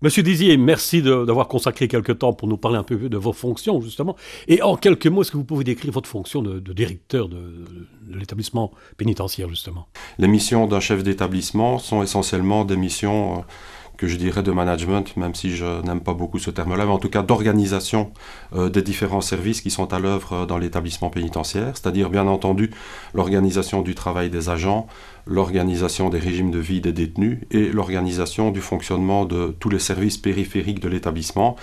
Monsieur Dizier, merci d'avoir consacré quelques temps pour nous parler un peu de vos fonctions, justement. Et en quelques mots, est-ce que vous pouvez décrire votre fonction de directeur de l'établissement pénitentiaire, justement? Les missions d'un chef d'établissement sont essentiellement des missions que je dirais de management, même si je n'aime pas beaucoup ce terme-là, mais en tout cas d'organisation des différents services qui sont à l'œuvre dans l'établissement pénitentiaire, c'est-à-dire bien entendu l'organisation du travail des agents, l'organisation des régimes de vie des détenus et l'organisation du fonctionnement de tous les services périphériques de l'établissement.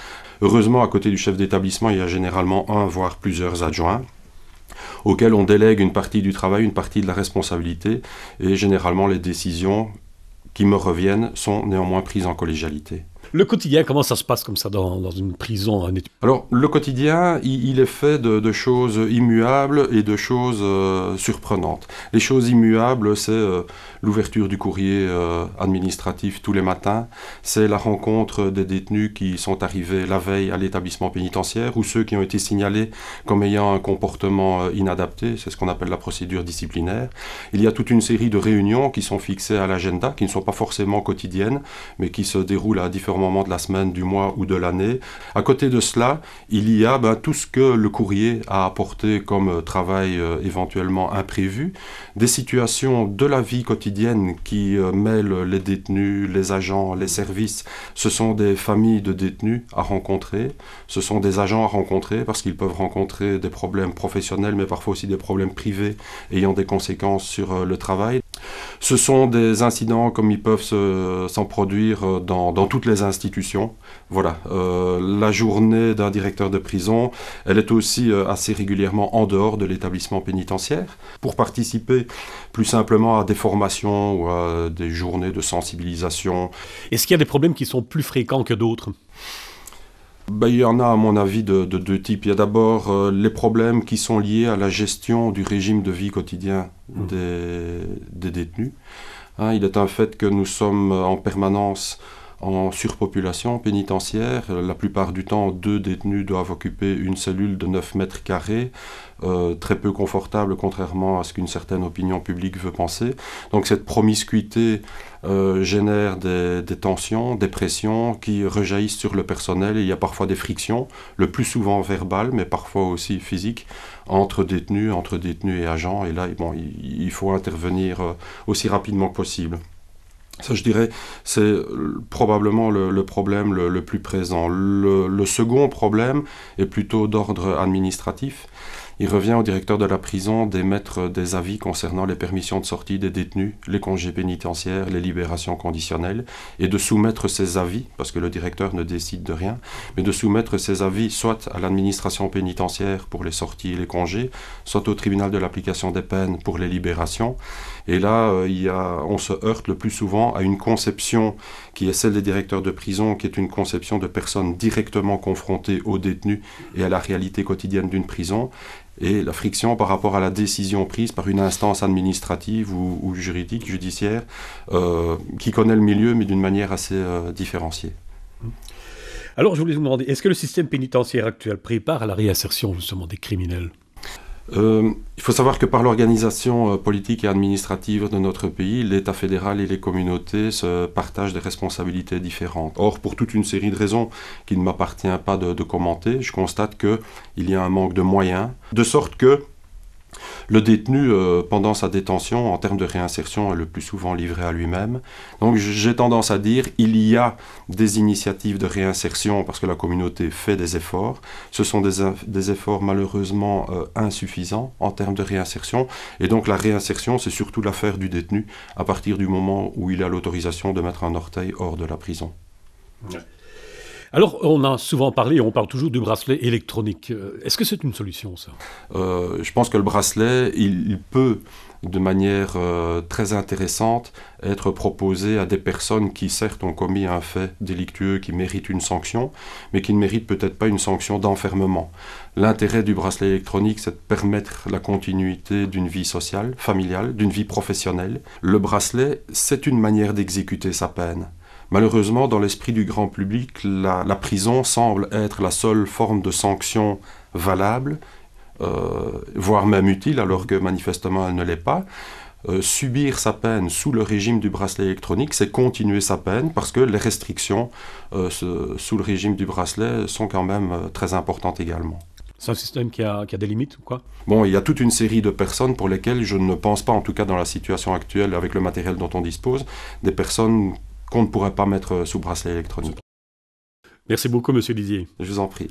Heureusement, à côté du chef d'établissement, il y a généralement un, voire plusieurs adjoints auxquels on délègue une partie du travail, une partie de la responsabilité, et généralement les décisions qui me reviennent sont néanmoins prises en collégialité. Le quotidien, comment ça se passe comme ça dans une prison? Alors, le quotidien, il est fait de choses immuables et de choses surprenantes. Les choses immuables, c'est l'ouverture du courrier administratif tous les matins, c'est la rencontre des détenus qui sont arrivés la veille à l'établissement pénitentiaire ou ceux qui ont été signalés comme ayant un comportement inadapté, c'est ce qu'on appelle la procédure disciplinaire. Il y a toute une série de réunions qui sont fixées à l'agenda, qui ne sont pas forcément quotidiennes, mais qui se déroulent à différents moments de la semaine, du mois ou de l'année. À côté de cela, il y a tout ce que le courrier a apporté comme travail éventuellement imprévu, des situations de la vie quotidienne qui mêlent les détenus, les agents, les services. Ce sont des familles de détenus à rencontrer, ce sont des agents à rencontrer parce qu'ils peuvent rencontrer des problèmes professionnels, mais parfois aussi des problèmes privés ayant des conséquences sur le travail. Ce sont des incidents comme ils peuvent s'en produire dans toutes les institutions. Voilà, la journée d'un directeur de prison, elle est aussi assez régulièrement en dehors de l'établissement pénitentiaire pour participer plus simplement à des formations ou à des journées de sensibilisation. Est-ce qu'il y a des problèmes qui sont plus fréquents que d'autres? Il y en a à mon avis de deux types. Il y a d'abord les problèmes qui sont liés à la gestion du régime de vie quotidien des détenus. Il est un fait que nous sommes en permanence en surpopulation pénitentiaire. La plupart du temps, 2 détenus doivent occuper une cellule de 9 mètres carrés, très peu confortable, contrairement à ce qu'une certaine opinion publique veut penser. Donc cette promiscuité génère des tensions, des pressions qui rejaillissent sur le personnel. Et il y a parfois des frictions, le plus souvent verbales, mais parfois aussi physiques, entre détenus et agents. Et là, il faut intervenir aussi rapidement que possible. Ça, je dirais, c'est probablement le problème le plus présent. Le second problème est plutôt d'ordre administratif. Il revient au directeur de la prison d'émettre des avis concernant les permissions de sortie des détenus, les congés pénitentiaires, les libérations conditionnelles, et de soumettre ces avis, parce que le directeur ne décide de rien, mais de soumettre ces avis soit à l'administration pénitentiaire pour les sorties et les congés, soit au tribunal de l'application des peines pour les libérations. Et là, on se heurte le plus souvent à une conception qui est celle des directeurs de prison, qui est une conception de personnes directement confrontées aux détenus et à la réalité quotidienne d'une prison, et la friction par rapport à la décision prise par une instance administrative ou juridique, judiciaire, qui connaît le milieu, mais d'une manière assez différenciée. Alors, je voulais vous demander, est-ce que le système pénitentiaire actuel prépare à la réinsertion, justement, des criminels? Il faut savoir que par l'organisation politique et administrative de notre pays, l'État fédéral et les communautés se partagent des responsabilités différentes. Or, pour toute une série de raisons qu'il ne m'appartient pas de commenter, je constate qu'il y a un manque de moyens, de sorte que le détenu, pendant sa détention, en termes de réinsertion, est le plus souvent livré à lui-même. Donc j'ai tendance à dire qu'il y a des initiatives de réinsertion parce que la communauté fait des efforts. Ce sont des efforts malheureusement insuffisants en termes de réinsertion. Et donc la réinsertion, c'est surtout l'affaire du détenu à partir du moment où il a l'autorisation de mettre un orteil hors de la prison. Ouais. Alors, on a souvent parlé, on parle toujours du bracelet électronique. Est-ce que c'est une solution, ça? Je pense que le bracelet, il peut, de manière très intéressante, être proposé à des personnes qui, certes, ont commis un fait délictueux qui mérite une sanction, mais qui ne méritent peut-être pas une sanction d'enfermement. L'intérêt du bracelet électronique, c'est de permettre la continuité d'une vie sociale, familiale, d'une vie professionnelle. Le bracelet, c'est une manière d'exécuter sa peine. Malheureusement, dans l'esprit du grand public, la prison semble être la seule forme de sanction valable, voire même utile, alors que manifestement elle ne l'est pas. subir sa peine sous le régime du bracelet électronique, c'est continuer sa peine parce que les restrictions sous le régime du bracelet sont quand même très importantes également. C'est un système qui a des limites ou quoi? Bon, il y a toute une série de personnes pour lesquelles je ne pense pas, en tout cas dans la situation actuelle avec le matériel dont on dispose, des personnes qu'on ne pourrait pas mettre sous bracelet électronique. Merci beaucoup, Monsieur Dizier. Je vous en prie.